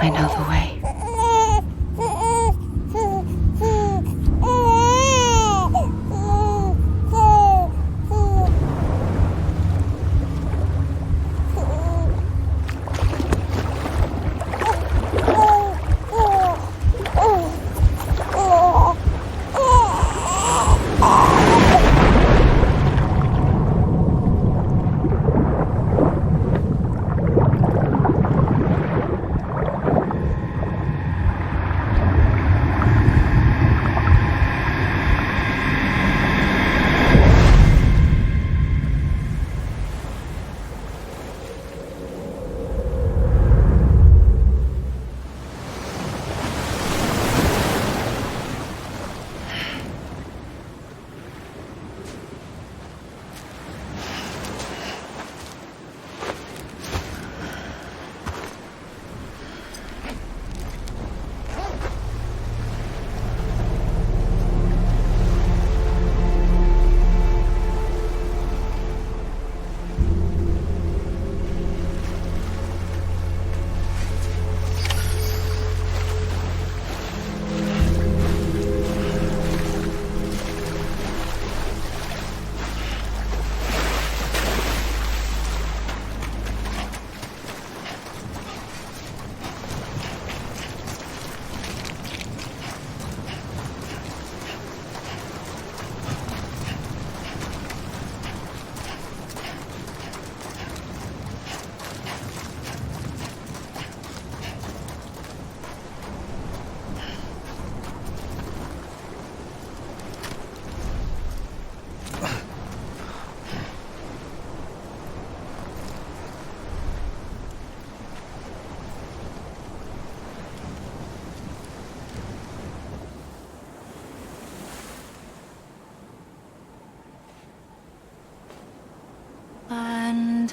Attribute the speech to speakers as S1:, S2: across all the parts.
S1: I know the way.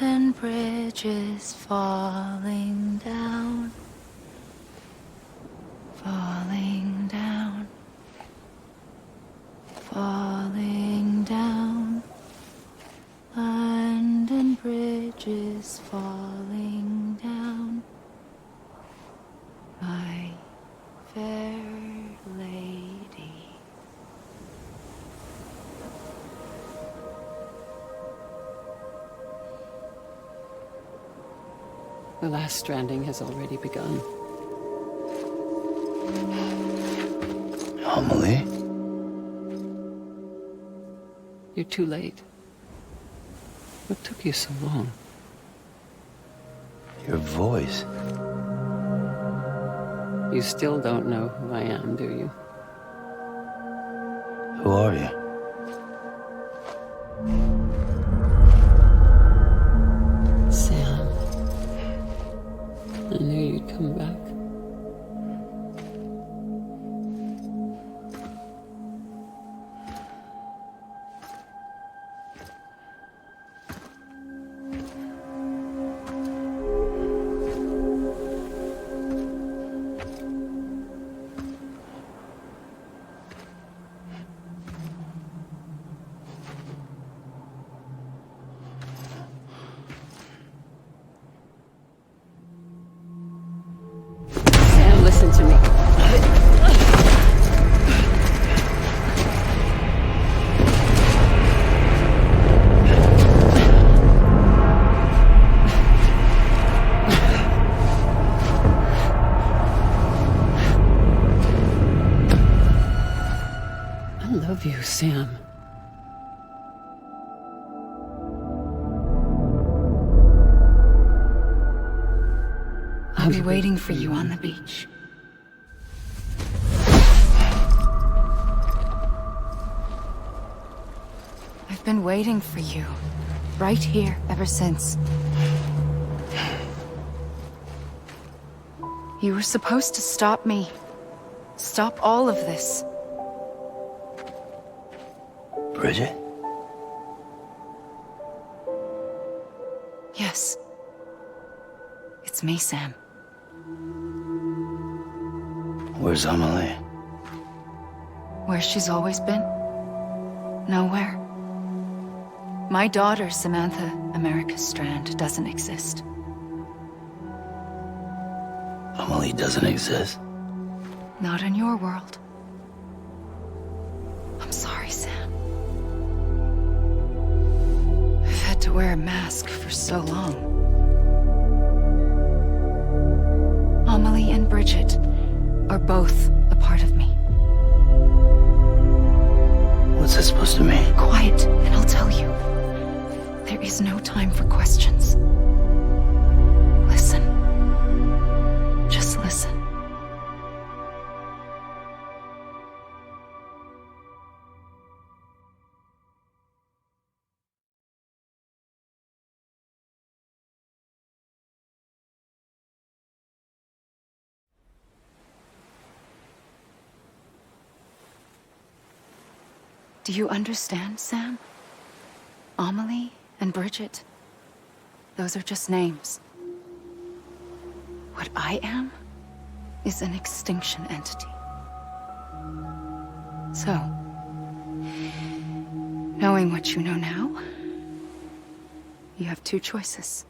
S1: And bridges falling down, falling down, falling down. London bridges falling down, my fair lady.
S2: The last stranding has already begun.
S3: Amelie?
S2: You're too late. What took you so long?
S3: Your voice.
S2: You still don't know who I am, do you?
S3: Who are you?
S2: Sam. I knew you'd come back. Listen to me. I love you, Sam.
S1: I'll be waiting for you on the beach. I've been waiting for you, right here, ever since. You were supposed to stop me. Stop all of this.
S3: Bridget?
S1: Yes. It's me, Sam.
S3: Where's Amelie?
S1: Where she's always been. Nowhere. My daughter, Samantha America Strand, doesn't exist.
S3: Amelie doesn't exist?
S1: Not in your world. I'm sorry, Sam. I've had to wear a mask for so long. Amelie and Bridget are both a part of me.
S3: What's that supposed to mean?
S1: Quiet, and I'll tell you. There is no time for questions. Listen. Just listen. Do you understand, Sam? Amelie and Bridget, those are just names. What I am is an extinction entity. So, knowing what you know now, you have two choices.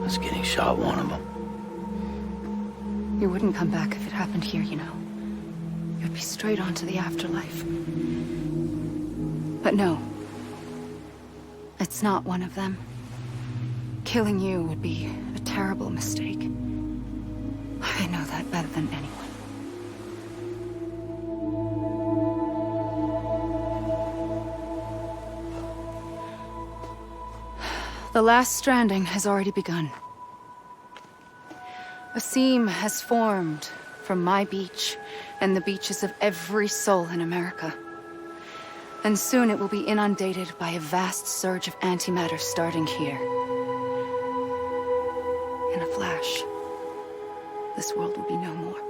S3: Us getting shot, one of them.
S1: You wouldn't come back if it happened here, you know. You'd be straight on to the afterlife. But no. It's not one of them. Killing you would be a terrible mistake. I know that better than anyone. The last stranding has already begun. A seam has formed from my beach and the beaches of every soul in America. And soon it will be inundated by a vast surge of antimatter starting here. In a flash, this world will be no more.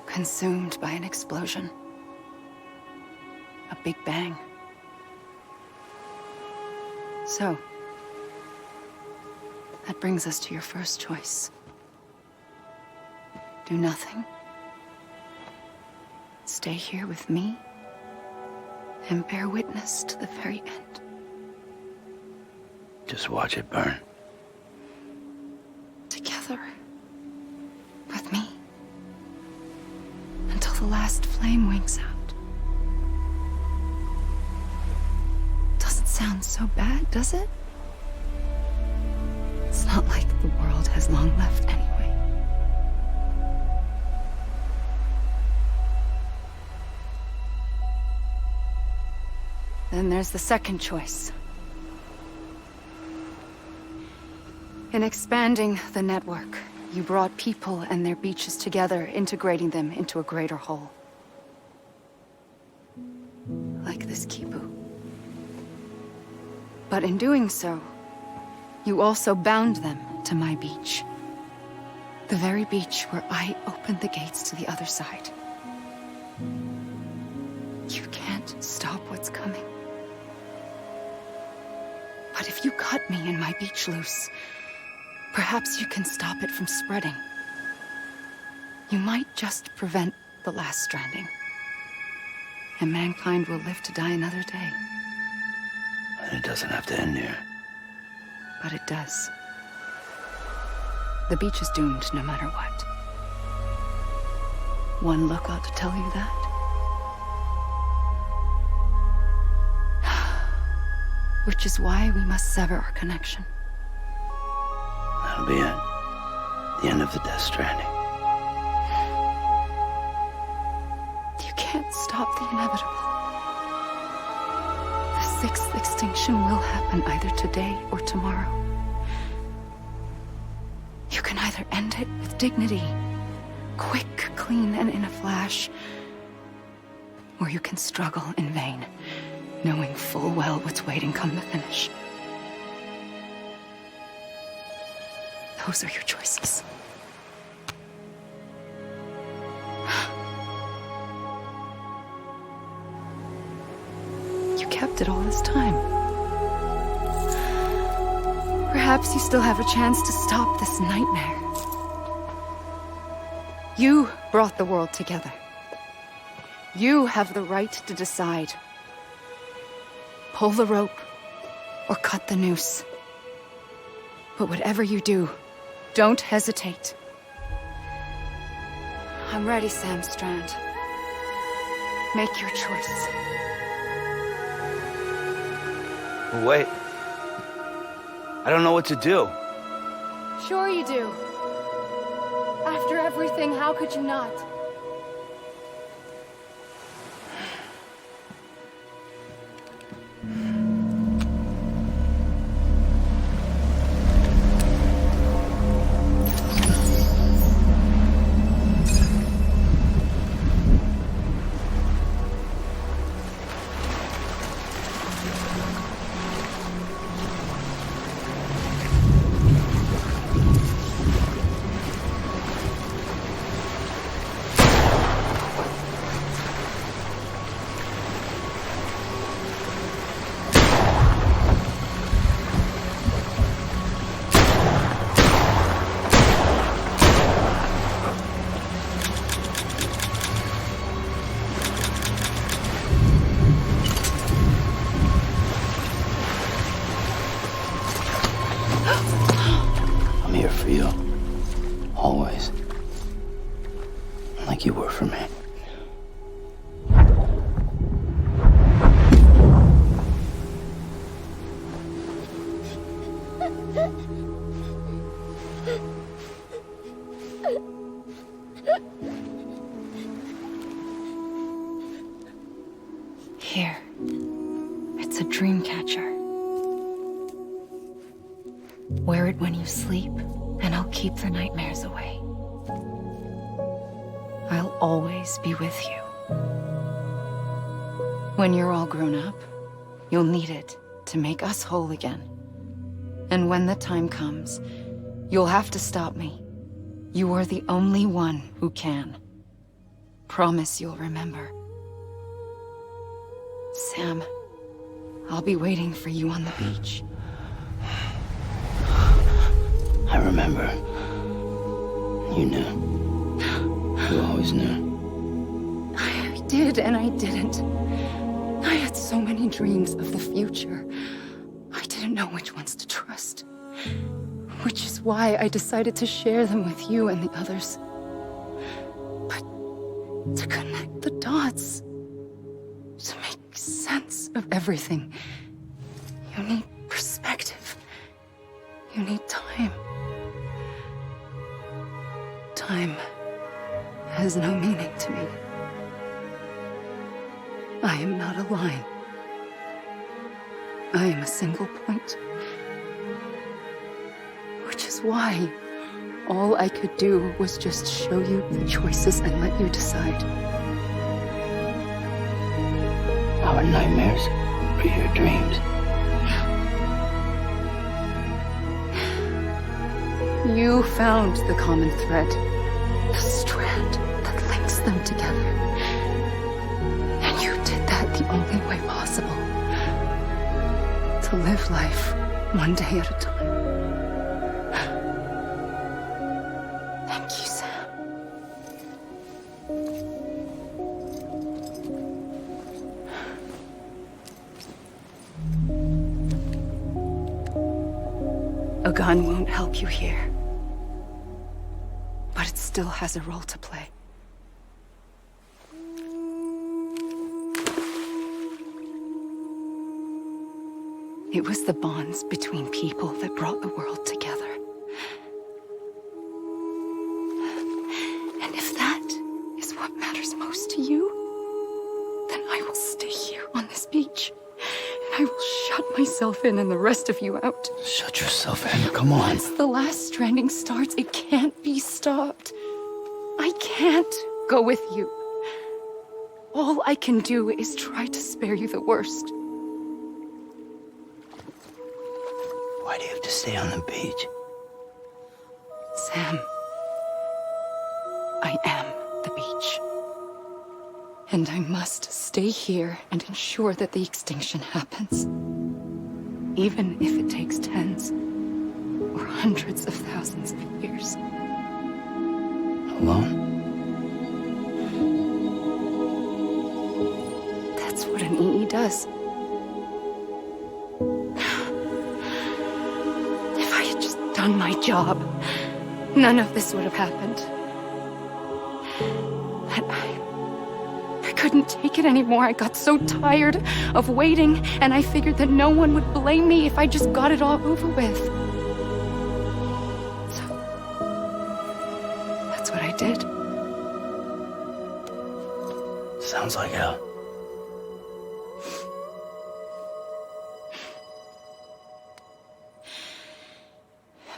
S1: Consumed by an explosion. A big bang. So, that brings us to your first choice. Do nothing. Stay here with me and bear witness to the very end.
S3: Just watch it burn.
S1: Together. With me. Until the last flame winks out. Doesn't sound so bad, does it? It's not like the world has long left anyway. Then there's the second choice. In expanding the network, you brought people and their beaches together, integrating them into a greater whole. Like this Kipu. But in doing so, you also bound them to my beach. The very beach where I opened the gates to the other side. You can't stop what's coming. But if you cut me and my beach loose, perhaps you can stop it from spreading. You might just prevent the last stranding. And mankind will live to die another day.
S3: And it doesn't have to end here.
S1: But it does. The beach is doomed no matter what. One look ought to tell you that. Which is why we must sever our connection.
S3: That'll be it. The end of the Death Stranding.
S1: You can't stop the inevitable. The sixth extinction will happen either today or tomorrow. You can either end it with dignity, quick, clean, and in a flash, or you can struggle in vain, knowing full well what's waiting come the finish. Those are your choices. You kept it all this time. Perhaps you still have a chance to stop this nightmare. You brought the world together. You have the right to decide. Pull the rope or cut the noose. But whatever you do, don't hesitate. I'm ready, Sam Strand. Make your choice.
S3: Wait. I don't know what to do.
S1: Sure you do. After everything, how could you not?
S3: I'm here for you. Always. Like you were for me.
S1: Here. It's a dream catcher. Wear it when you sleep, and I'll keep the nightmares away. I'll always be with you. When you're all grown up, you'll need it to make us whole again. And when the time comes, you'll have to stop me. You are the only one who can. Promise you'll remember. Sam, I'll be waiting for you on the beach.
S3: I remember. You knew. You always knew.
S1: I did and I didn't. I had so many dreams of the future. I didn't know which ones to trust. Which is why I decided to share them with you and the others. But to connect the dots, to make sense of everything, you need perspective. You need time. Time has no meaning to me. I am not a line. I am a single point. Which is why all I could do was just show you the choices and let you decide.
S3: Our nightmares are your dreams.
S1: You found the common thread, the strand that links them together. And you did that the only way possible. To live life one day at a time. Thank you, Sam. A gun won't help you here. But it still has a role to play. It was the bonds between people that brought the world together. And if that is what matters most to you, then I will stay here on this beach. And I will shut myself in and the rest of you out.
S3: Shut yourself in. Come on.
S1: Once the last stranding starts, it can't be stopped. I can't go with you. All I can do is try to spare you the worst.
S3: Why do you have to stay on the beach?
S1: Sam, I am the beach. And I must stay here and ensure that the extinction happens. Even if it takes tens or hundreds of thousands of years.
S3: Alone?
S1: That's what an EE does. done my job, none of this would have happened. But I couldn't take it anymore. I got so tired of waiting, and I figured that no one would blame me if I just got it all over with. So, that's what I did.
S3: Sounds like hell.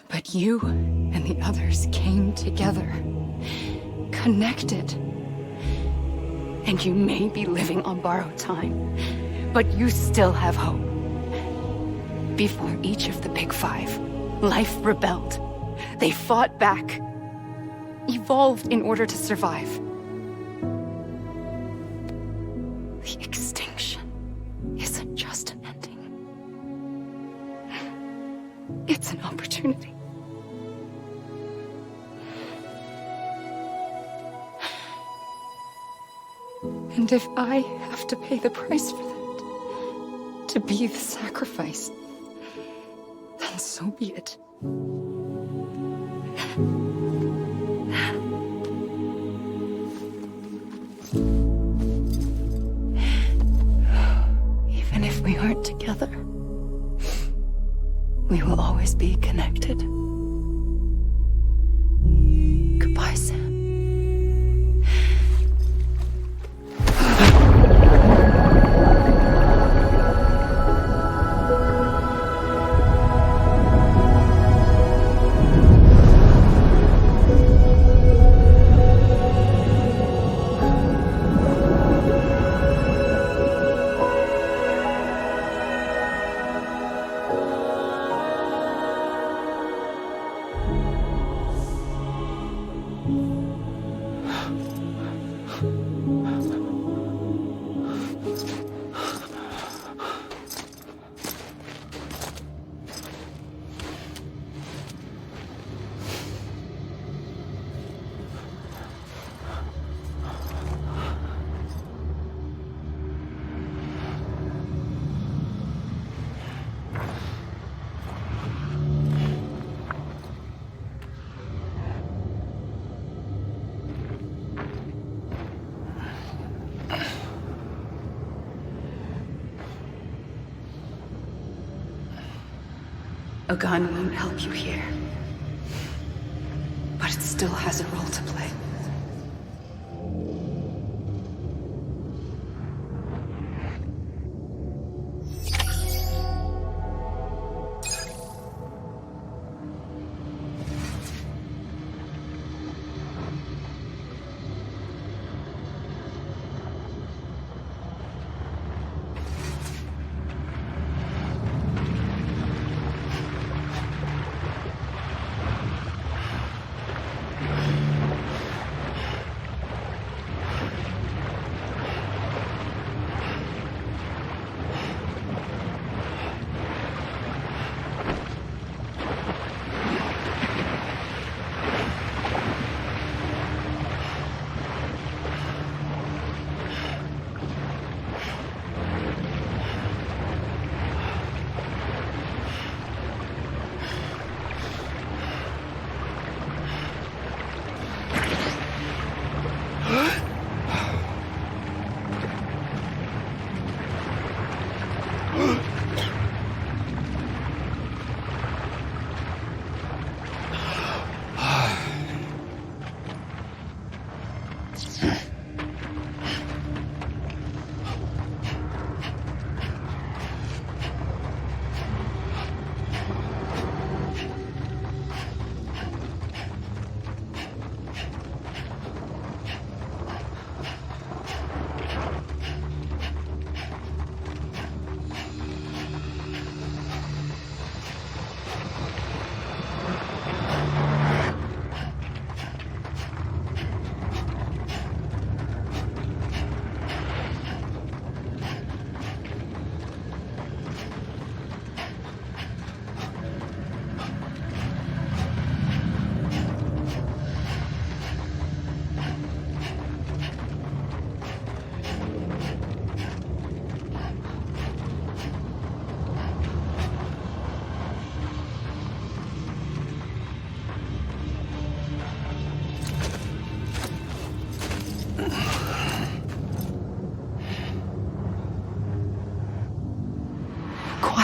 S1: But you and the others came together, connected. And you may be living on borrowed time, but you still have hope. Before each of the Big Five, life rebelled. They fought back, evolved in order to survive. The extinction isn't just an ending. It's an opportunity. And if I have to pay the price for that, to be the sacrifice, then so be it. Even if we aren't together, we will always be connected. Goodbye, Sam. A gun won't help you here, but it still has a role to play.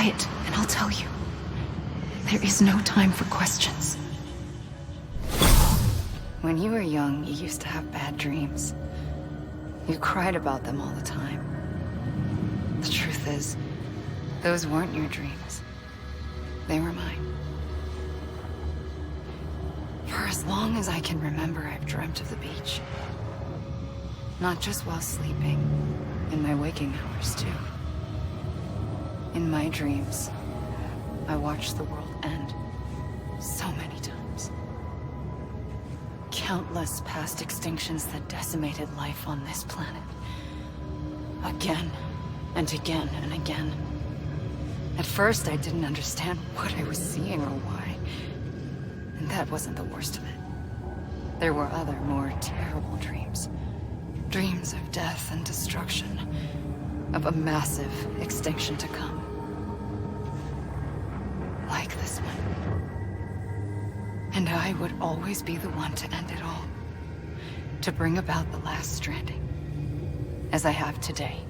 S1: quiet, and I'll tell you. There is no time for questions. When you were young, you used to have bad dreams. You cried about them all the time. The truth is, those weren't your dreams. They were mine. For as long as I can remember, I've dreamt of the beach. Not just while sleeping, in my waking hours too. In my dreams, I watched the world end so many times. Countless past extinctions that decimated life on this planet. Again, and again, and again. At first, I didn't understand what I was seeing or why. And that wasn't the worst of it. There were other, more terrible dreams. Dreams of death and destruction. Of a massive extinction to come. Like this one. And I would always be the one to end it all. To bring about the last stranding. As I have today.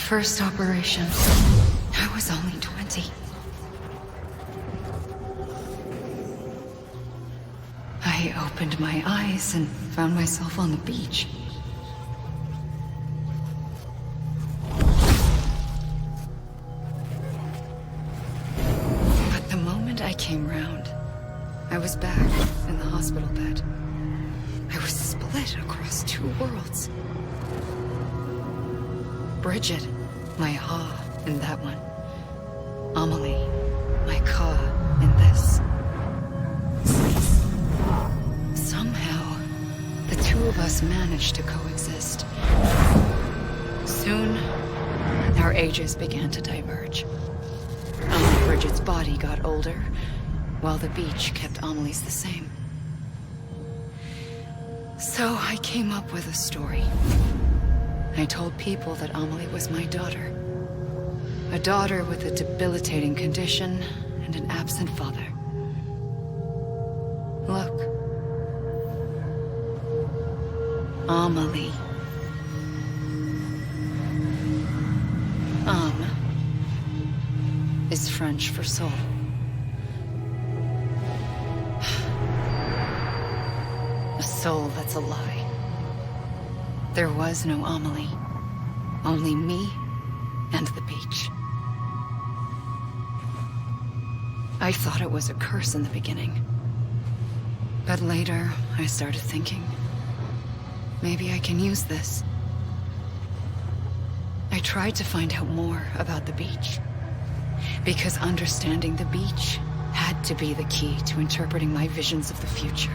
S1: First operation, I was only 20. I opened my eyes and found myself on the beach. But the moment I came round, I was back in the hospital bed. I was split across two worlds. Bridget, my Ha in that one. Amelie, my Ka in this. Somehow, the two of us managed to coexist. Soon, our ages began to diverge. Bridget's body got older, while the beach kept Amelie's the same. So I came up with a story. I told people that Amelie was my daughter. A daughter with a debilitating condition and an absent father. Look. Amelie. Âme is French for soul. A soul that's a lie. There was no Amelie. Only me and the beach. I thought it was a curse in the beginning. But later, I started thinking, maybe I can use this. I tried to find out more about the beach. Because understanding the beach had to be the key to interpreting my visions of the future.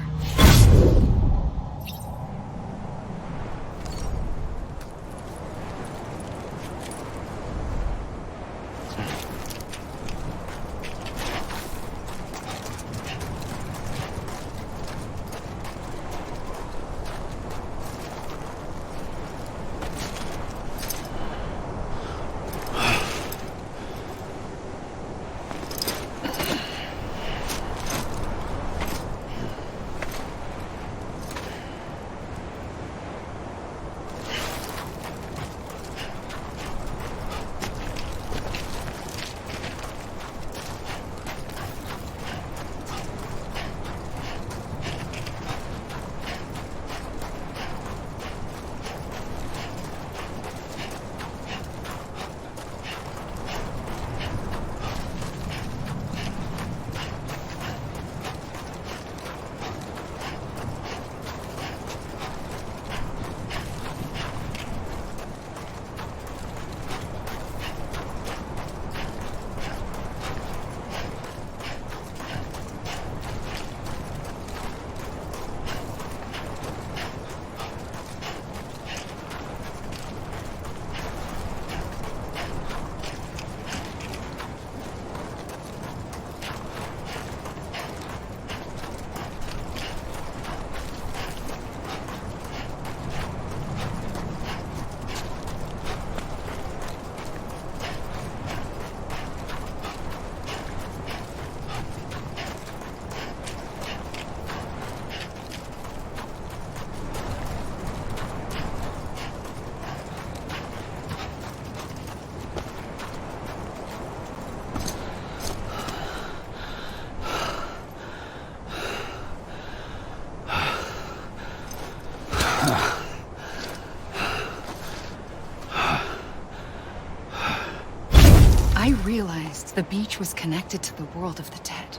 S1: I realized the beach was connected to the world of the dead,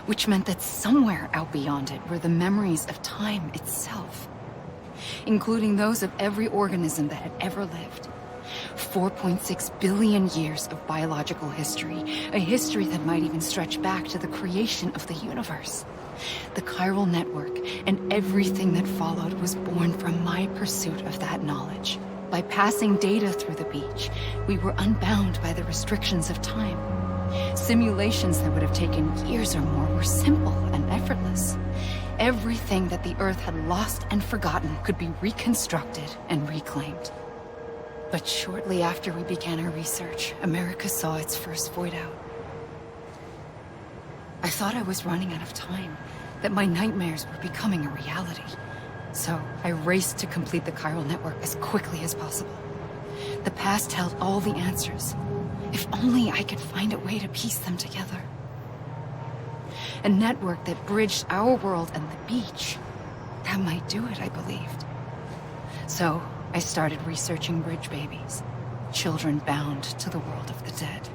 S1: which meant that somewhere out beyond it were the memories of time itself, including those of every organism that had ever lived. 4.6 billion years of biological history, a history that might even stretch back to the creation of the universe. The chiral network and everything that followed was born from my pursuit of that knowledge. By passing data through the beach, we were unbound by the restrictions of time. Simulations that would have taken years or more were simple and effortless. Everything that the Earth had lost and forgotten could be reconstructed and reclaimed. But shortly after we began our research, America saw its first void out. I thought I was running out of time, that my nightmares were becoming a reality. So I raced to complete the chiral network as quickly as possible. The past held all the answers. If only I could find a way to piece them together. A network that bridged our world and the beach. That might do it, I believed. So I started researching bridge babies, children bound to the world of the dead.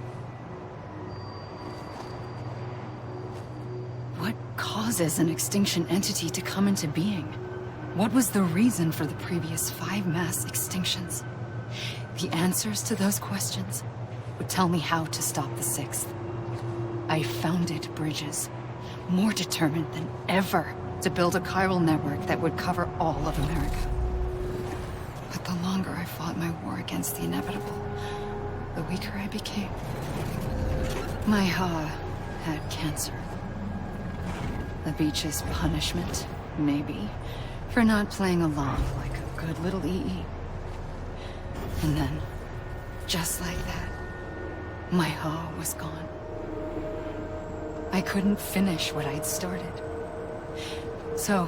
S1: What causes an extinction entity to come into being? What was the reason for the previous 5 mass extinctions? The answers to those questions would tell me how to stop the 6th. I founded bridges, more determined than ever to build a chiral network that would cover all of America. But the longer I fought my war against the inevitable, the weaker I became. My Ha had cancer. The beach's punishment, maybe, for not playing along like a good little EE. And then, just like that, my Ha was gone. I couldn't finish what I'd started. So,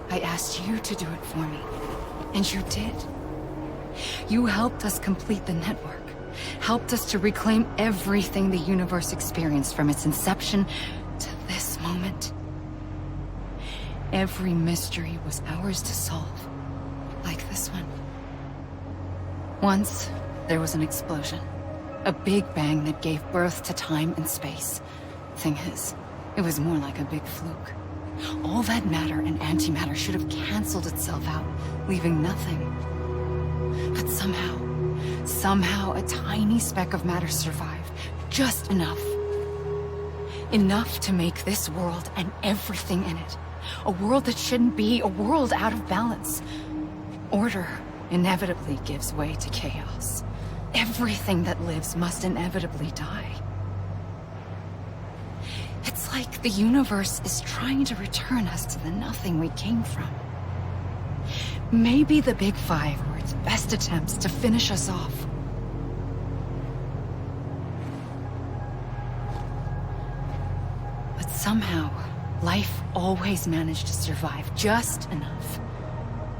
S1: I asked you to do it for me, and you did. You helped us complete the network, helped us to reclaim everything the universe experienced from its inception to this moment. Every mystery was ours to solve, like this one. Once, there was an explosion. A big bang that gave birth to time and space. Thing is, it was more like a big fluke. All that matter and antimatter should have canceled itself out, leaving nothing. But somehow a tiny speck of matter survived. Just enough. Enough to make this world and everything in it a world that shouldn't be, a world out of balance. Order inevitably gives way to chaos. Everything that lives must inevitably die. It's like the universe is trying to return us to the nothing we came from. Maybe the Big Five were its best attempts to finish us off. But somehow, life always managed to survive just enough.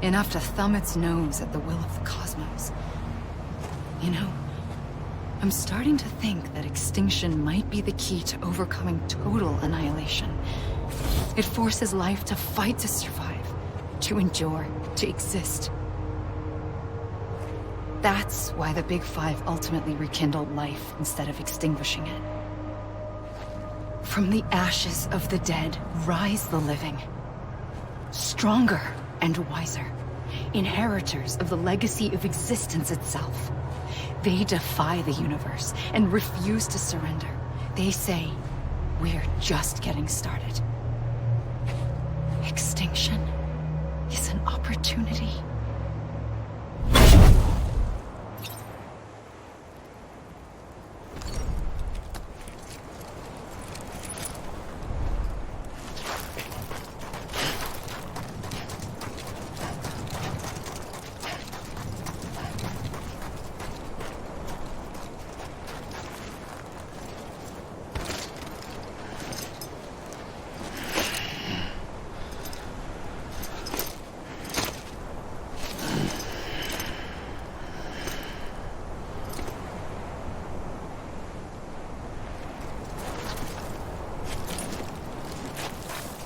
S1: Enough to thumb its nose at the will of the cosmos. You know, I'm starting to think that extinction might be the key to overcoming total annihilation. It forces life to fight to survive, to endure, to exist. That's why the Big Five ultimately rekindled life instead of extinguishing it. From the ashes of the dead rise the living. Stronger and wiser. Inheritors of the legacy of existence itself. They defy the universe and refuse to surrender. They say, we're just getting started. Extinction is an opportunity.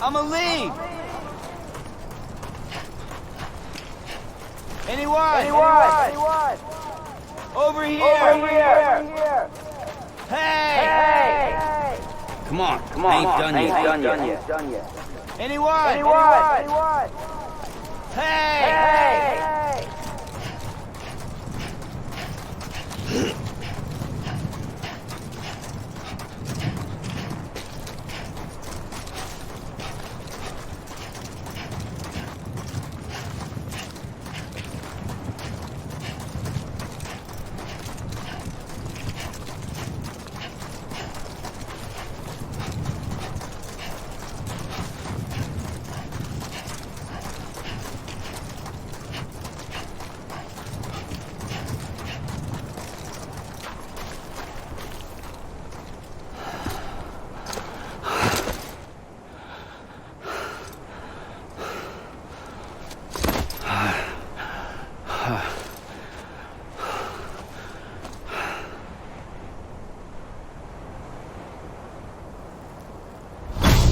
S4: I'm a lead. Anyone? Over here. Hey.
S3: Come on. I ain't done yet.
S4: Anyone? Hey.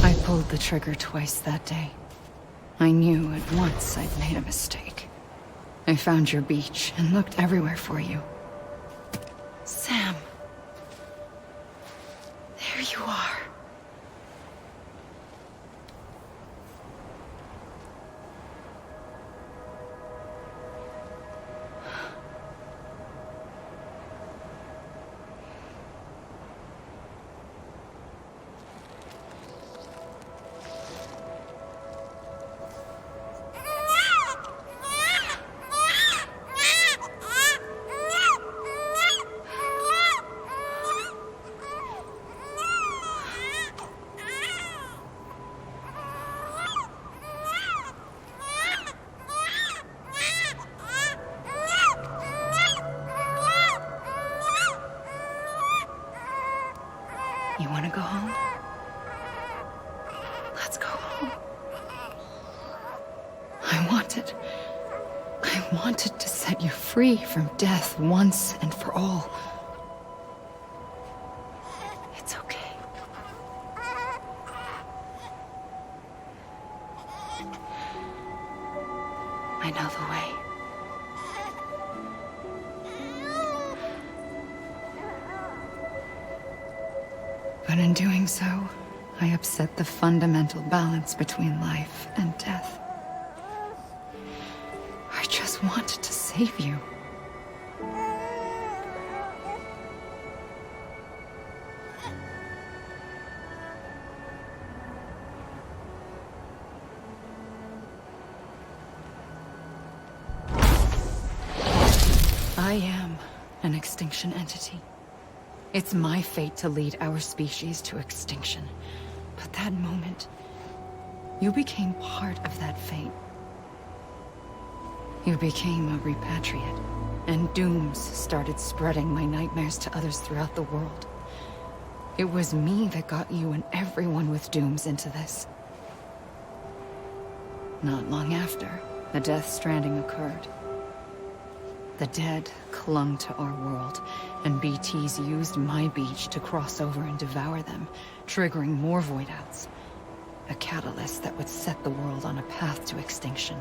S1: I pulled the trigger twice that day. I knew at once I'd made a mistake. I found your beach and looked everywhere for you. Sam. There you are. You want to go home? Let's go home. I wanted to set you free from death once and for all. It's okay. I know the way. But in doing so, I upset the fundamental balance between life and death. I just wanted to save you. I am an extinction entity. It's my fate to lead our species to extinction. But that moment, you became part of that fate. You became a repatriate, and dooms started spreading my nightmares to others throughout the world. It was me that got you and everyone with dooms into this. Not long after, the Death Stranding occurred. The dead clung to our world, and BTs used my beach to cross over and devour them, triggering more void-outs. A catalyst that would set the world on a path to extinction.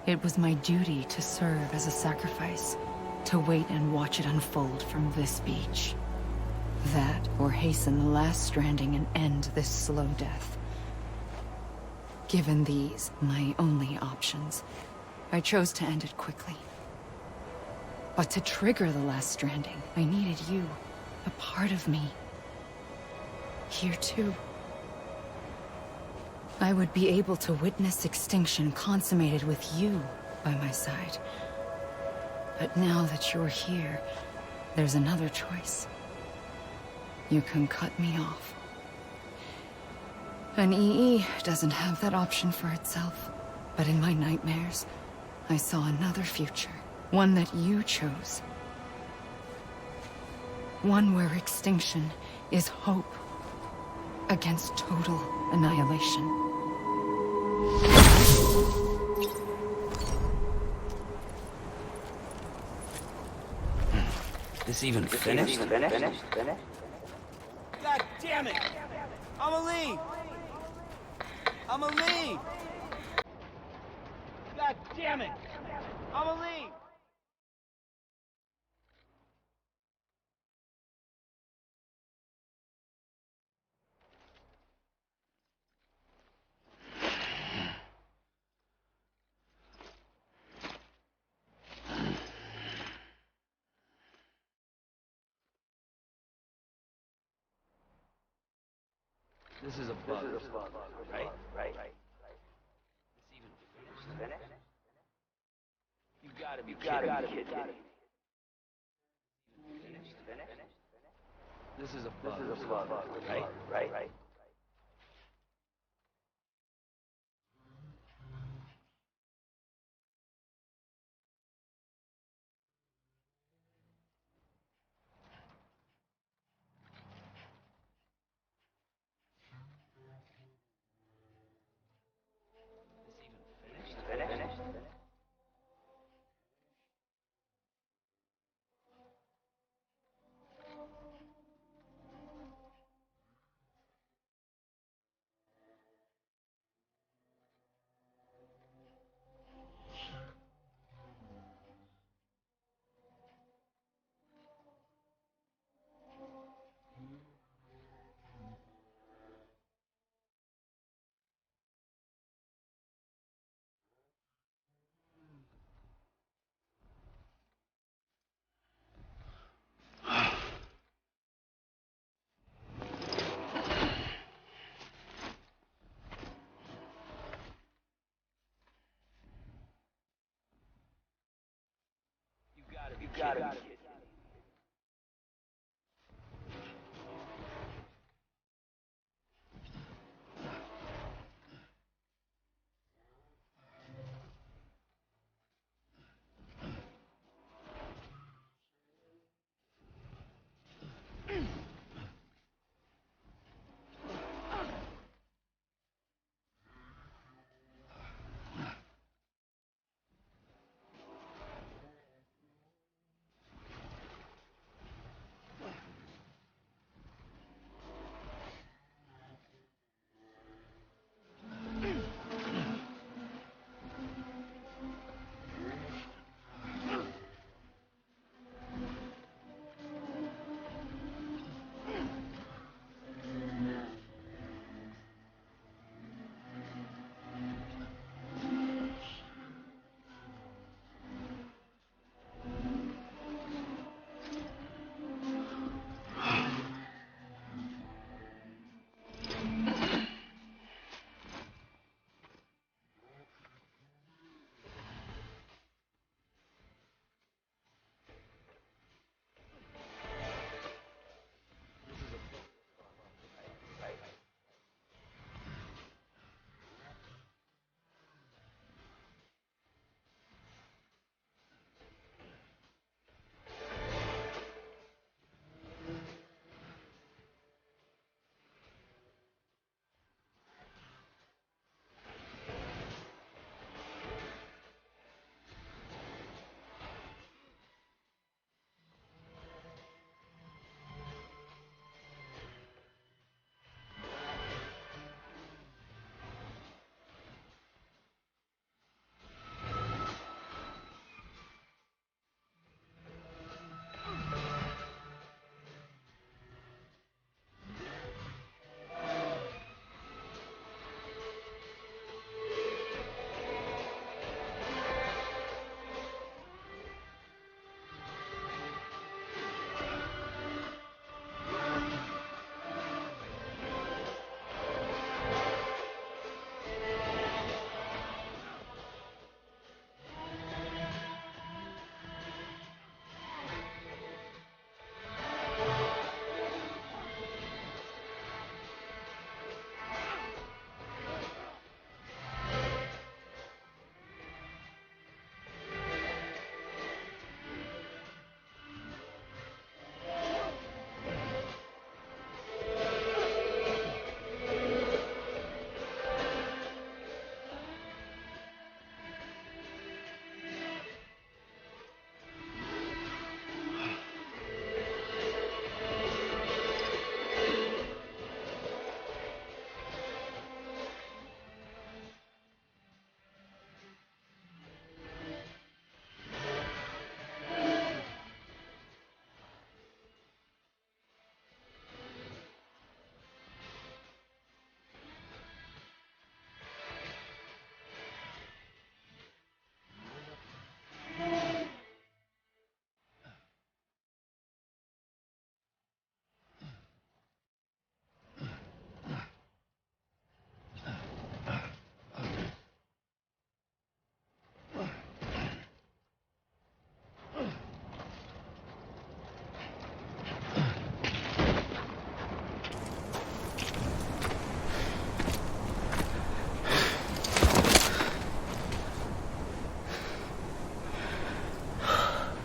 S1: It was my duty to serve as a sacrifice, to wait and watch it unfold from this beach. That, or hasten the last stranding and end this slow death. Given these, my only options, I chose to end it quickly. But to trigger the last stranding, I needed you, a part of me. Here too. I would be able to witness extinction consummated with you by my side. But now that you're here, there's another choice. You can cut me off. An EE doesn't have that option for itself. But in my nightmares, I saw another future. One that you chose. One where extinction is hope against total annihilation.
S3: This even finished?
S4: God damn it! I'm a lead! I'm a lead! God damn it! I'm a lead!
S2: This is a bug.
S3: Right.
S4: This even finished? You gotta be kidding me. Finished?
S2: This is a bug.
S3: Right. Finished? You gotta be kidding me.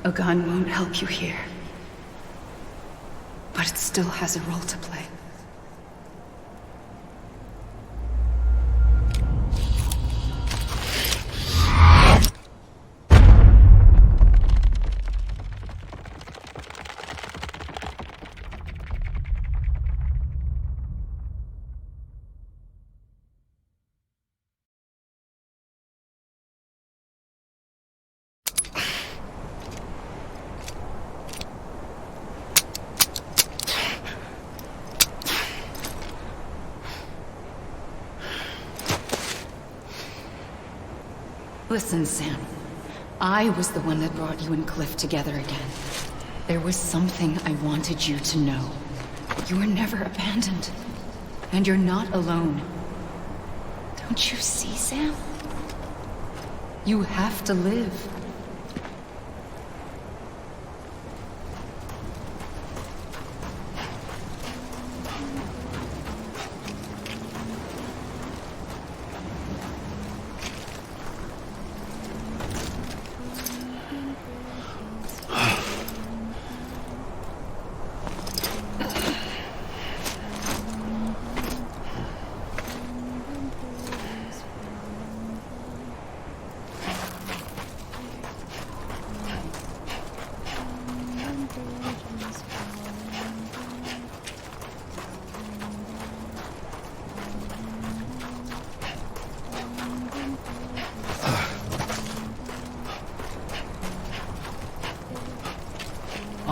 S1: A gun won't help you here. But it still has a role to play. Listen, Sam. I was the one that brought you and Cliff together again. There was something I wanted you to know. You were never abandoned. And you're not alone. Don't you see, Sam? You have to live.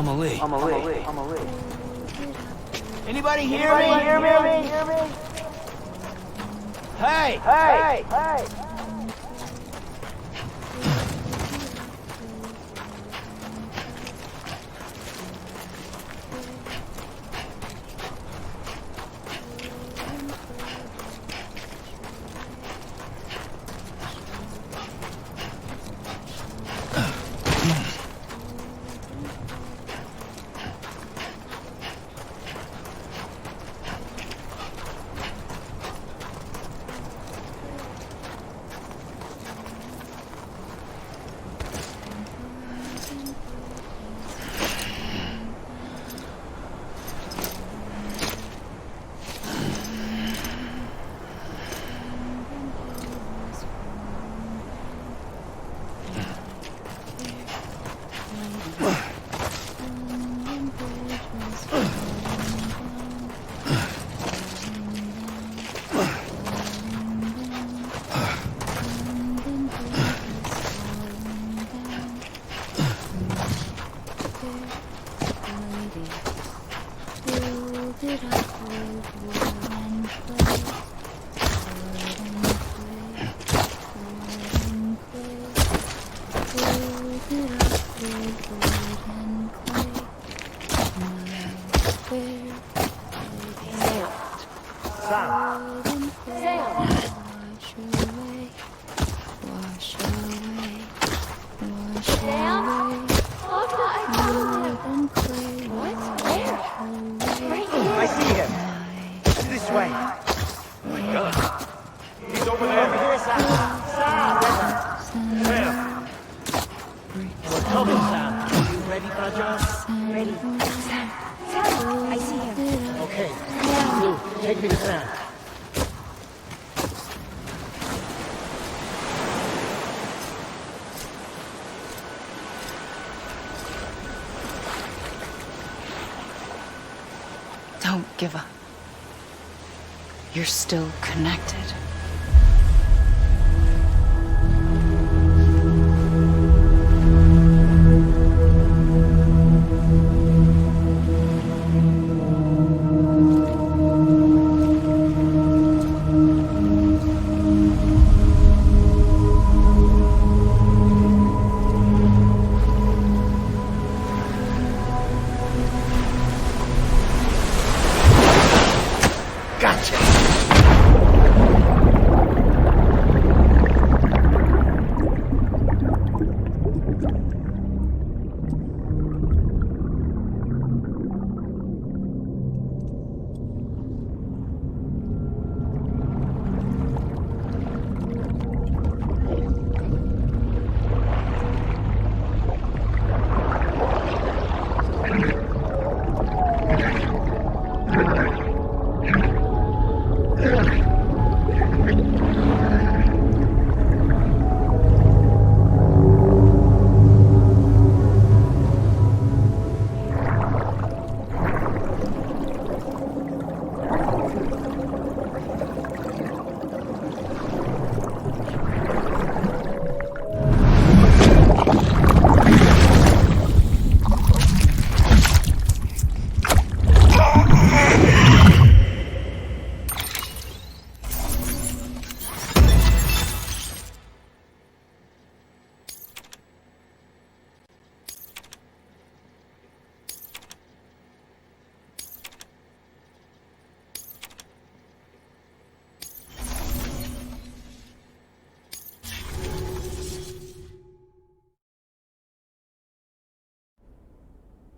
S4: Amelie. Anybody hear me? Hey! Don't give up. You're still connected. Gotcha!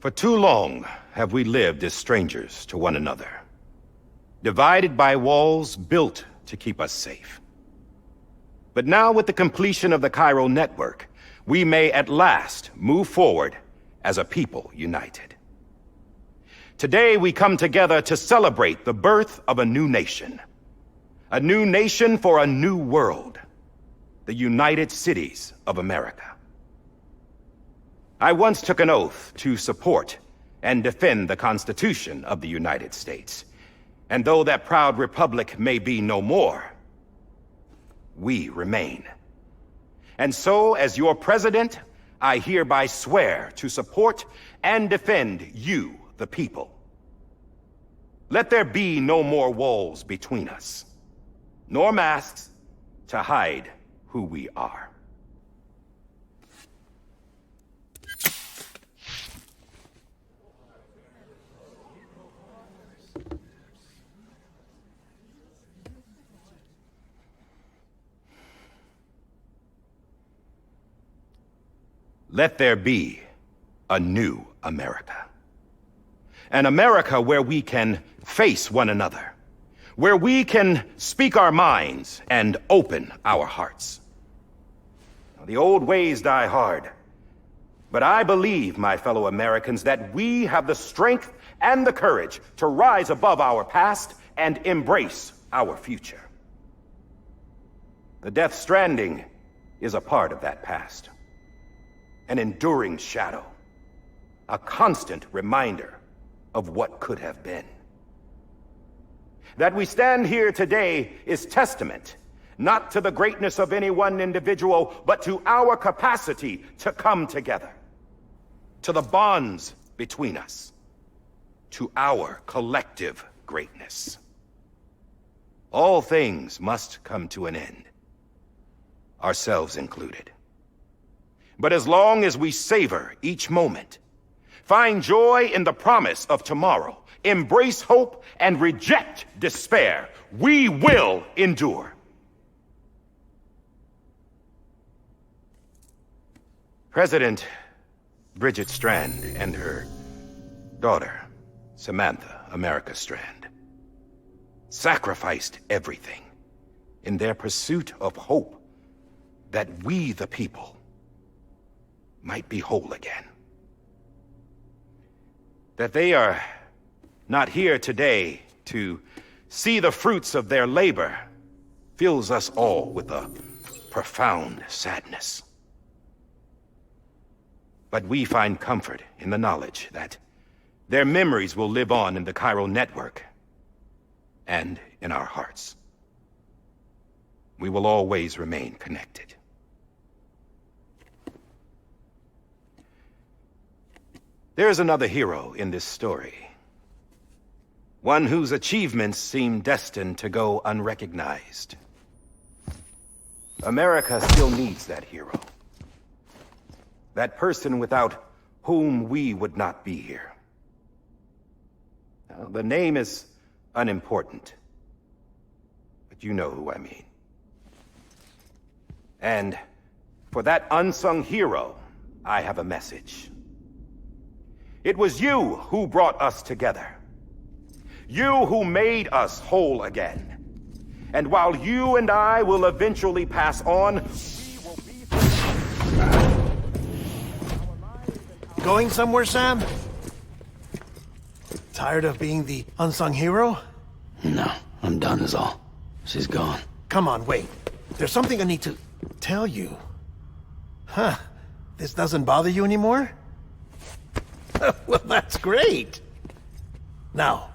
S5: For too long have we lived as strangers to one another, divided by walls built to keep us safe. But now, with the completion of the Chiral network, we may at last move forward as a people united. Today we come together to celebrate the birth of a new nation. A new nation for a new world. The United Cities of America. I once took an oath to support and defend the Constitution of the United States. And though that proud republic may be no more, we remain. And so, as your president, I hereby swear to support and defend you, the people. Let there be no more walls between us, nor masks to hide who we are. Let there be a new America. An America where we can face one another, where we can speak our minds and open our hearts. The old ways die hard, but I believe, my fellow Americans, that we have the strength and the courage to rise above our past and embrace our future. The Death Stranding is a part of that past. An enduring shadow, a constant reminder of what could have been. That we stand here today is testament, not to the greatness of any one individual, but to our capacity to come together, to the bonds between us, to our collective greatness. All things must come to an end, ourselves included. But as long as we savor each moment, find joy in the promise of tomorrow, embrace hope, and reject despair, we will endure. President Bridget Strand and her daughter, Samantha America Strand, sacrificed everything in their pursuit of hope that we, the people, might be whole again. That they are not here today to see the fruits of their labor fills us all with a profound sadness. But we find comfort in the knowledge that their memories will live on in the Chiral network and in our hearts. We will always remain connected. There's another hero in this story. One whose achievements seem destined to go unrecognized. America still needs that hero. That person without whom we would not be here. Now, the name is unimportant, but you know who I mean. And for that unsung hero, I have a message. It was you who brought us together. You who made us whole again. And while you and I will eventually pass on, we will be...
S6: Going somewhere, Sam? Tired of being the unsung hero?
S3: No, I'm done is all. She's gone.
S6: Come on, wait. There's something I need to tell you. Huh. This doesn't bother you anymore? Well, that's great. Now,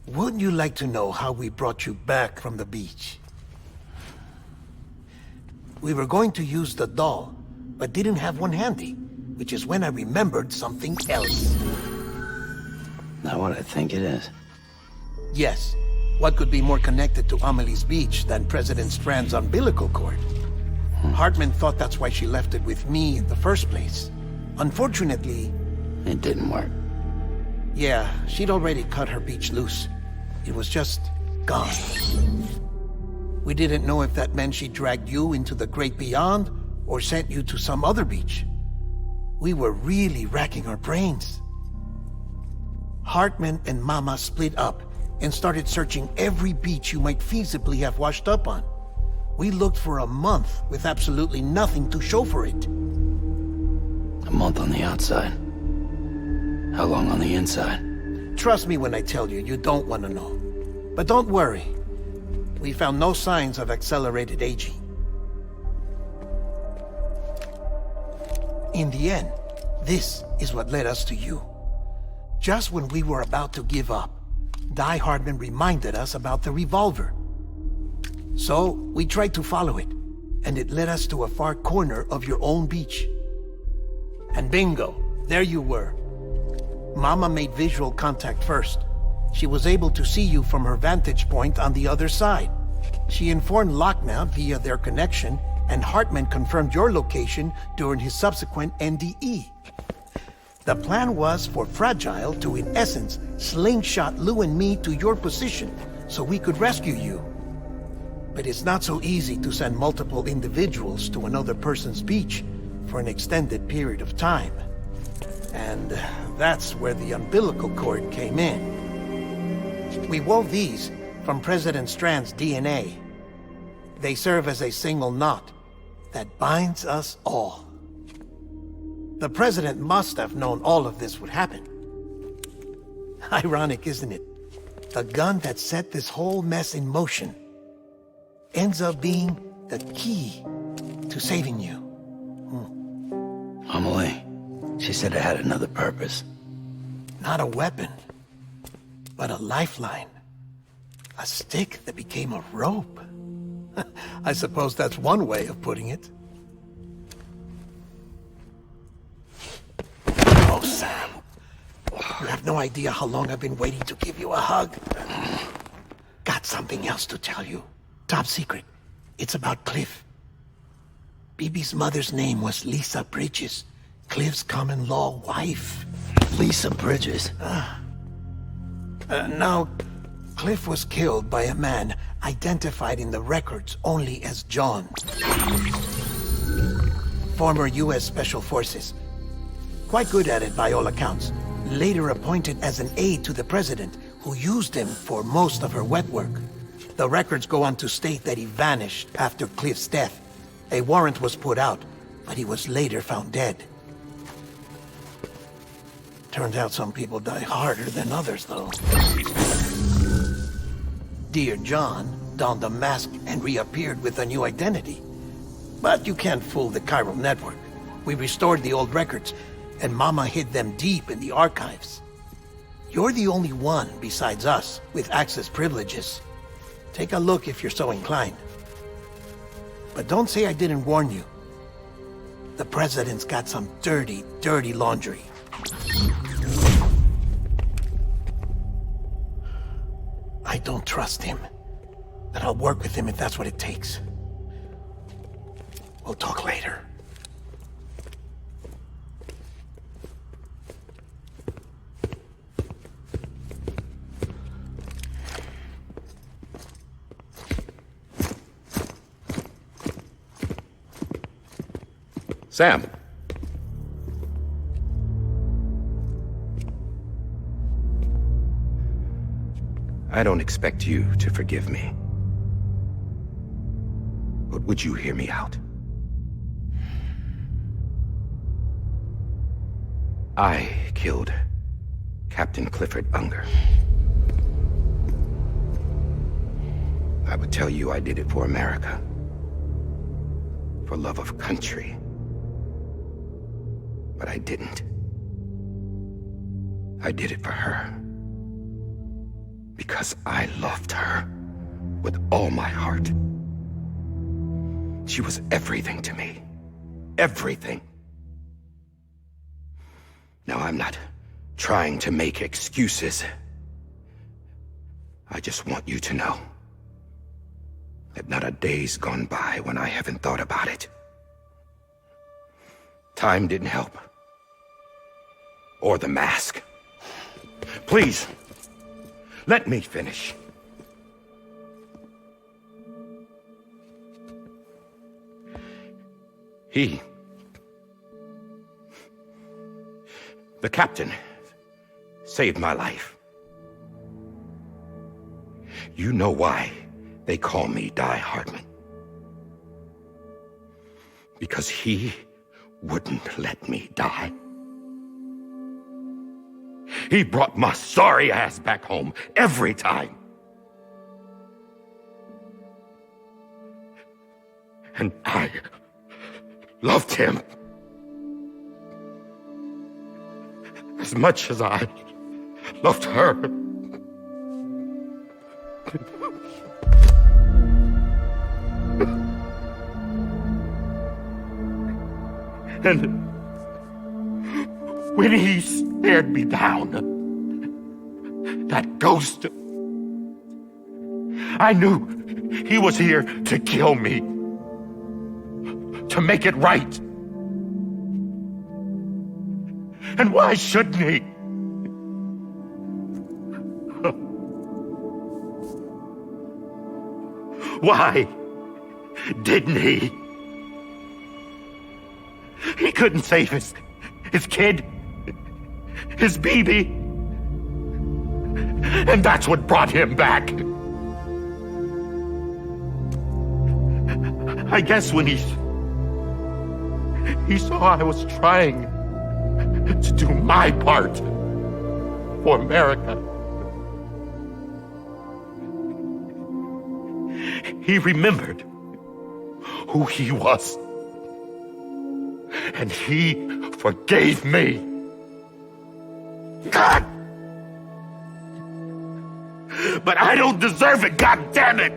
S6: wouldn't you like to know how we brought you back from the beach? We were going to use the doll, but didn't have one handy, which is when I remembered something else.
S3: Not what I think it is.
S6: Yes. What could be more connected to Amelie's beach than President Strand's umbilical cord? Hartman thought that's why she left it with me in the first place. Unfortunately...
S3: It didn't work.
S6: Yeah, she'd already cut her beach loose. It was just gone. We didn't know if that meant she dragged you into the great beyond, or sent you to some other beach. We were really racking our brains. Hartman and Mama split up and started searching every beach you might feasibly have washed up on. We looked for a month with absolutely nothing to show for it.
S3: A month on the outside. How long on the inside?
S6: Trust me when I tell you, you don't want to know. But don't worry. We found no signs of accelerated aging. In the end, this is what led us to you. Just when we were about to give up, Di Hartman reminded us about the revolver. So, we tried to follow it, and it led us to a far corner of your own beach. And bingo, there you were. Mama made visual contact first. She was able to see you from her vantage point on the other side. She informed Lochner via their connection, and Hartman confirmed your location during his subsequent NDE. The plan was for Fragile to, in essence, slingshot Lou and me to your position so we could rescue you. But it's not so easy to send multiple individuals to another person's beach for an extended period of time. And that's where the umbilical cord came in. We wove these from President Strand's DNA. They serve as a single knot that binds us all. The President must have known all of this would happen. Ironic, isn't it? The gun that set this whole mess in motion ends up being the key to saving you.
S3: Amelie, she said it had another purpose.
S6: Not a weapon, but a lifeline. A stick that became a rope. I suppose that's one way of putting it. Oh, Sam. You have no idea how long I've been waiting to give you a hug. Got something else to tell you. Top secret. It's about Cliff. Bibi's mother's name was Lisa Bridges, Cliff's common-law wife.
S3: Lisa Bridges?
S6: Now, Cliff was killed by a man identified in the records only as John. Former U.S. Special Forces. Quite good at it by all accounts. Later appointed as an aide to the president, who used him for most of her wet work. The records go on to state that he vanished after Cliff's death. A warrant was put out, but he was later found dead. Turns out some people die harder than others, though. Dear John donned a mask and reappeared with a new identity. But you can't fool the chiral network. We restored the old records, and Mama hid them deep in the archives. You're the only one besides us with access privileges. Take a look if you're so inclined. But don't say I didn't warn you. The president's got some dirty, dirty laundry. I don't trust him. But I'll work with him if that's what it takes. We'll talk later.
S5: Sam. I don't expect you to forgive me. But would you hear me out? I killed Captain Clifford Unger. I would tell you I did it for America. For love of country. But I didn't. I did it for her. Because I loved her with all my heart. She was everything to me. Everything. Now, I'm not trying to make excuses. I just want you to know that not a day's gone by when I haven't thought about it. Time didn't help. Or the mask. Please, let me finish. The captain saved my life. You know why they call me Die Hardman. Because he wouldn't let me die. He brought my sorry ass back home every time. And I loved him as much as I loved her. And when he stared me down, that ghost, I knew he was here to kill me, to make it right. And why shouldn't he? Why didn't he? He couldn't save his kid, his baby. And that's what brought him back. I guess when he saw I was trying to do my part for America, he remembered who he was. And he forgave me. God! But I don't deserve it, God damn it!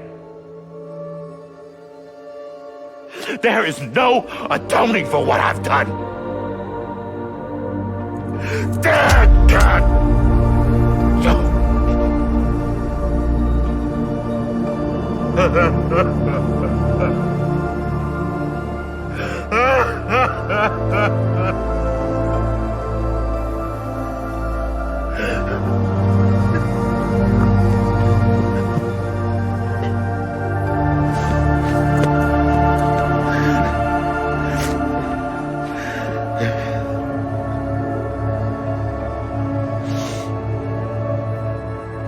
S5: There is no atoning for what I've done. Dad, God!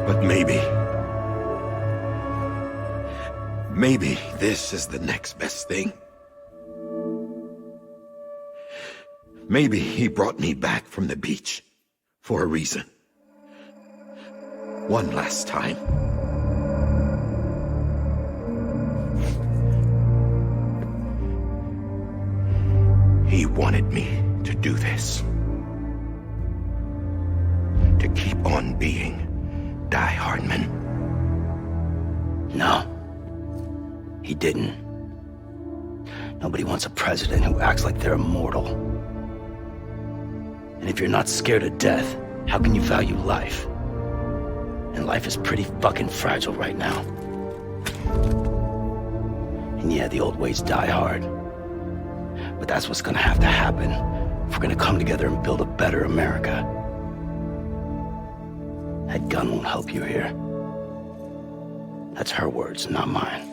S5: But maybe this is the next best thing. Maybe he brought me back from the beach for a reason. One last time. He wanted me to do this. To keep on being Die Hardman.
S3: No. He didn't. Nobody wants a president who acts like they're immortal. And if you're not scared of death, how can you value life? And life is pretty fucking fragile right now. And yeah, the old ways die hard. But that's what's gonna have to happen if we're gonna come together and build a better America. That gun won't help you here. That's her words, not mine.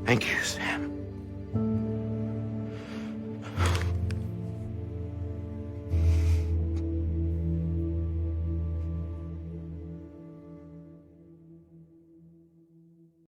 S5: Thank you, Sam.